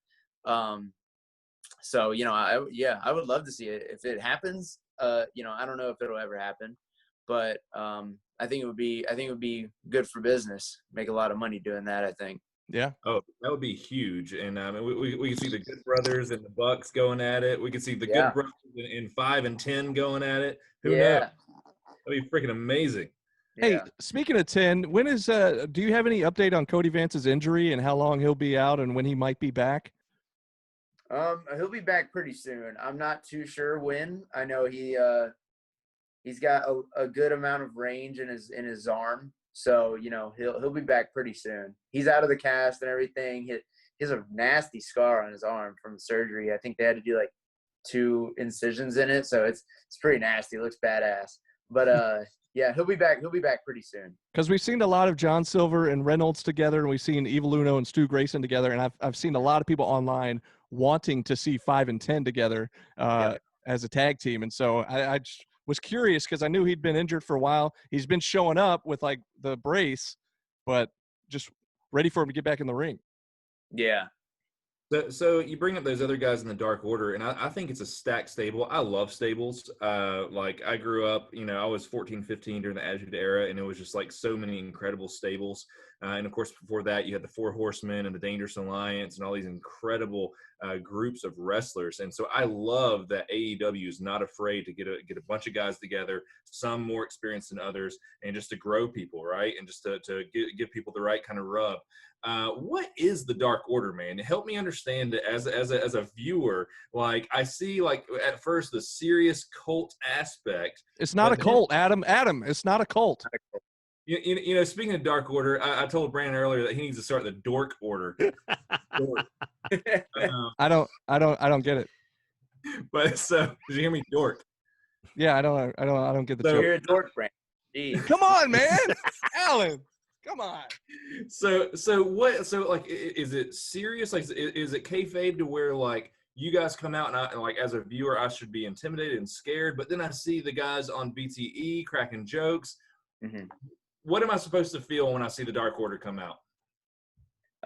So I would love to see it if it happens. I don't know if it'll ever happen, but I think it would be good for business. Make a lot of money doing that, I think. Yeah. Oh, that would be huge. And we can see the Good Brothers and the Bucks going at it. We can see the Good Brothers in 5 and 10 going at it. Who knows? That'd be freaking amazing. Hey, Yeah. speaking of 10, when is do you have any update on Cody Vance's injury and how long he'll be out and when he might be back? He'll be back pretty soon. I'm not too sure when. I know he's got a good amount of range in his arm. So, he'll be back pretty soon. He's out of the cast and everything. He has a nasty scar on his arm from surgery. I think they had to do like 2 incisions in it. So it's pretty nasty. It looks badass. But yeah, he'll be back pretty soon. Because we've seen a lot of John Silver and Reynolds together, and we've seen Evil Uno and Stu Grayson together, and I've seen a lot of people online wanting to see 5 and 10 together as a tag team. And so I just was curious because I knew he'd been injured for a while. He's been showing up with like the brace, but just ready for him to get back in the ring. Yeah. So you bring up those other guys in the Dark Order, and I think it's a stacked stable. I love stables. Like I grew up, I was 14, 15 during the Attitude Era, and it was just like so many incredible stables. And of course, before that, you had the Four Horsemen and the Dangerous Alliance and all these incredible groups of wrestlers. And so I love that AEW is not afraid to get a bunch of guys together, some more experienced than others, and just to grow people, right? And just to give people the right kind of rub. What is the Dark Order, man? Help me understand it as a viewer. Like I see, like at first the serious cult aspect. It's not a cult, Adam. It's not a cult. Speaking of Dark Order, I told Brandon earlier that he needs to start the Dork Order. Dork. I don't get it. But so did you hear me, Dork? Yeah, I don't get the So joke. you're a dork, Brandon. Jeez. Come on, man. Alan. Come on. So what? So like, is it serious? Like, is it kayfabe to where like you guys come out and like as a viewer I should be intimidated and scared, but then I see the guys on BTE cracking jokes. Mm-hmm. What am I supposed to feel when I see the Dark Order come out?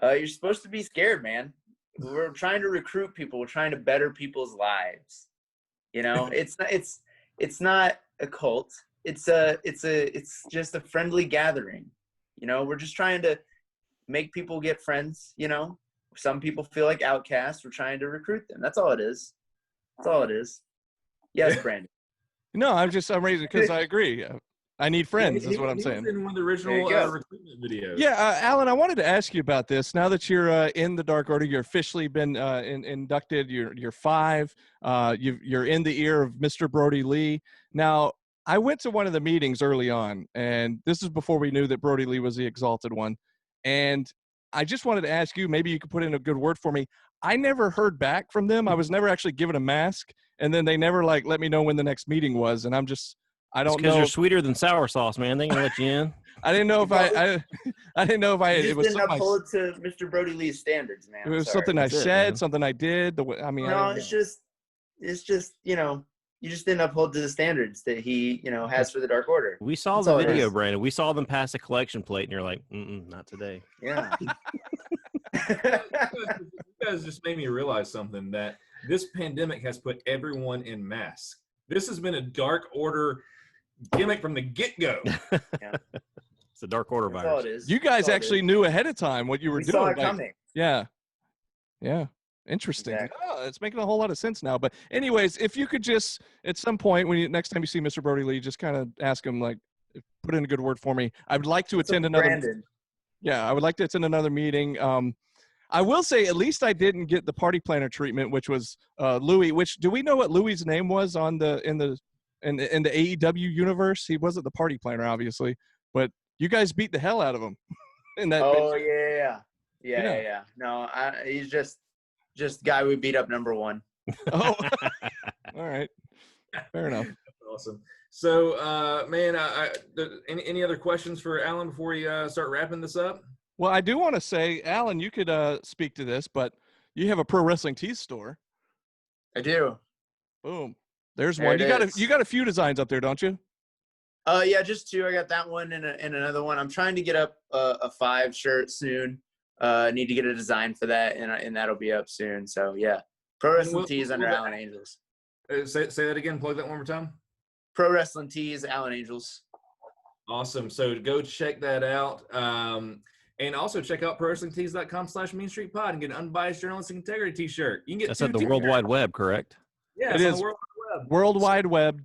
You're supposed to be scared, man. We're trying to recruit people. We're trying to better people's lives. It's not a cult. It's just a friendly gathering. We're just trying to make people get friends. Some people feel like outcasts. We're trying to recruit them. That's all it is. Yes, Brandon. No, I'm raising because I agree. I need friends, is what I'm saying. He was in one of the original recruitment videos. Yeah, Alan, I wanted to ask you about this. Now that you're in the Dark Order, you're officially been inducted. You're 5. You're in the ear of Mr. Brody Lee. Now, I went to one of the meetings early on, and this is before we knew that Brody Lee was the Exalted One. And I just wanted to ask you, maybe you could put in a good word for me. I never heard back from them. I was never actually given a mask, and then they never let me know when the next meeting was. And I don't know. Because you're sweeter than sour sauce, man. They ain't gonna let you in. I didn't know if I didn't know if I. You It was didn't uphold to Mr. Brody Lee's standards, man. It was something I said, something I did. No, it's just you just didn't uphold to the standards that he has for the Dark Order. We saw the video, Brandon. We saw them pass a collection plate, and you're like, not today. Yeah. You guys just made me realize something, that this pandemic has put everyone in masks. This has been a Dark Order gimmick from the get-go. Yeah. It's a Dark Order That's all virus. it is. You guys actually knew ahead of time what you were doing. Saw it coming. Yeah. Interesting. Exactly. Oh, it's making a whole lot of sense now. But anyways, if you could just at some point next time you see Mr. Brody Lee, just kind of ask him, put in a good word for me. I would like to attend another. Brandon. Yeah, I would like to attend another meeting. I will say at least I didn't get the party planner treatment, which was Louis. Which do we know what Louis's name was in the AEW universe? He wasn't the party planner, obviously, but you guys beat the hell out of him in that. Oh yeah. No, he's just guy we beat up number 1. Oh, all right, fair enough. Awesome. So, man, any other questions for Alan before we start wrapping this up? Well, I do want to say, Alan, you could speak to this, but you have a pro wrestling tees store. I do. Boom. There's one. You got a few designs up there, don't you? Yeah, just 2. I got that one and another one. I'm trying to get up a 5 shirt soon. Need to get a design for that, and that'll be up soon. So yeah, Pro Wrestling Tees under Alan Angels. Say that again. Plug that one more time. Pro Wrestling Tees, Alan Angels. Awesome. So go check that out. And also check out prowrestlingtees.com/MeanStreetPod and get an unbiased journalistic integrity T-shirt. You can get that's at the World Wide Web, correct? Yeah, it is. World Wide Web.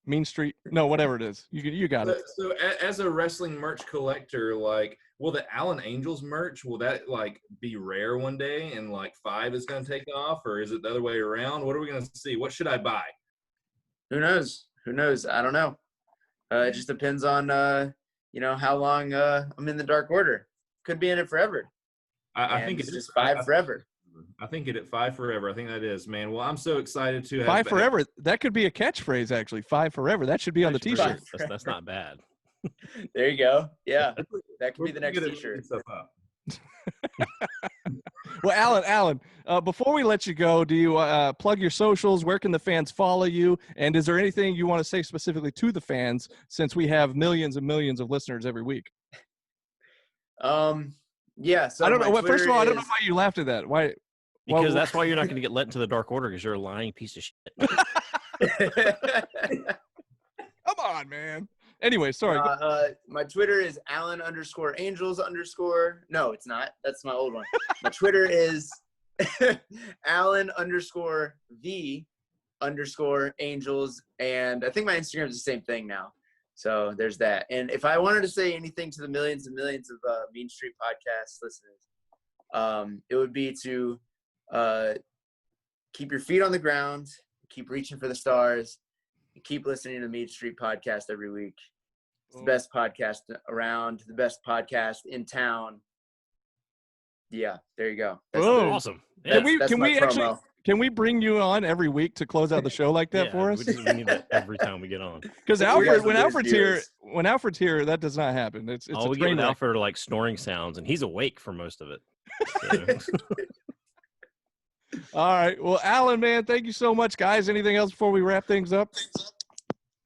Mean Street. No, whatever it is. You got it. So as a wrestling merch collector, will the Alan Angels merch, will that be rare one day and 5 is going to take off, or is it the other way around? What are we going to see? What should I buy? Who knows? I don't know. It just depends on how long I'm in the Dark Order. Could be in it forever. I think it's just 5 forever. I think it at 5 forever. I think that is, man. Well, I'm so excited to have 5 forever. That could be a catchphrase, actually. 5 forever. That should be on the T-shirt. That's not bad. There you go. Yeah, that could be the next T-shirt. Well, Alan, before we let you go, do you plug your socials? Where can the fans follow you? And is there anything you want to say specifically to the fans, since we have millions and millions of listeners every week? Yeah. So I don't know. First of all, I don't know why you laughed at that. Why? Because that's why you're not going to get let into the Dark Order, because you're a lying piece of shit. Come on, man. Anyway, sorry. My Twitter is Alan_Angels_. No, it's not. That's my old one. My Twitter is Alan_V_Angels. And I think my Instagram is the same thing now. So there's that. And if I wanted to say anything to the millions and millions of Mean Street Podcast listeners, it would be to keep your feet on the ground, keep reaching for the stars, and keep listening to the Mean Street Podcast every week. It's the best podcast around, the best podcast in town. Yeah, there you go. That's awesome. Can we bring you on every week to close out the show like that for us? We need that every time we get on. Because when Alfred's here, that does not happen. It's we get Alfred are snoring sounds, and he's awake for most of it. So. All right. Well, Alan, man, thank you so much, guys. Anything else before we wrap things up?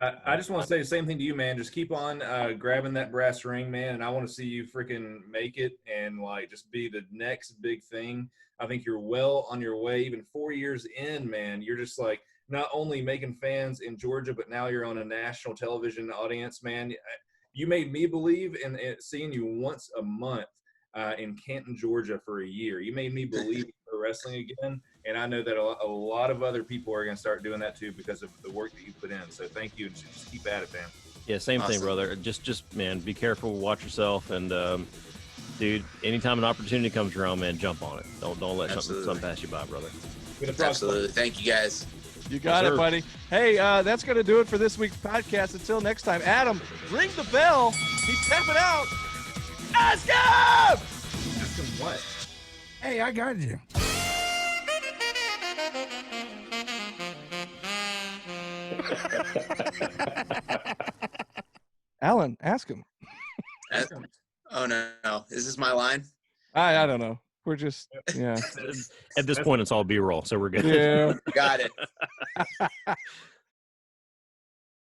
I just want to say the same thing to you, man. Just keep on grabbing that brass ring, man, and I want to see you freaking make it and just be the next big thing. I think you're well on your way. Even 4 years in, man, you're just not only making fans in Georgia, but now you're on a national television audience, man. You made me believe in seeing you once a month in Canton, Georgia for a year. You made me believe in pro wrestling again, and I know that a lot of other people are going to start doing that too because of the work that you put in. So thank you, and just keep at it, man. Yeah, same Awesome. thing, brother. Just man, be careful, watch yourself, and dude, anytime an opportunity comes around, man, jump on it. Don't let something pass you by, brother. Absolutely. Thank you, guys. You got it, buddy. Hey, that's going to do it for this week's podcast. Until next time, Adam, ring the bell. He's stepping out. Ask him! Ask him what? Hey, I got you. Alan, ask him. Oh, no. Is this my line? I don't know. We're just, yeah. At this point, it's all B-roll, so we're good. Yeah. Got it.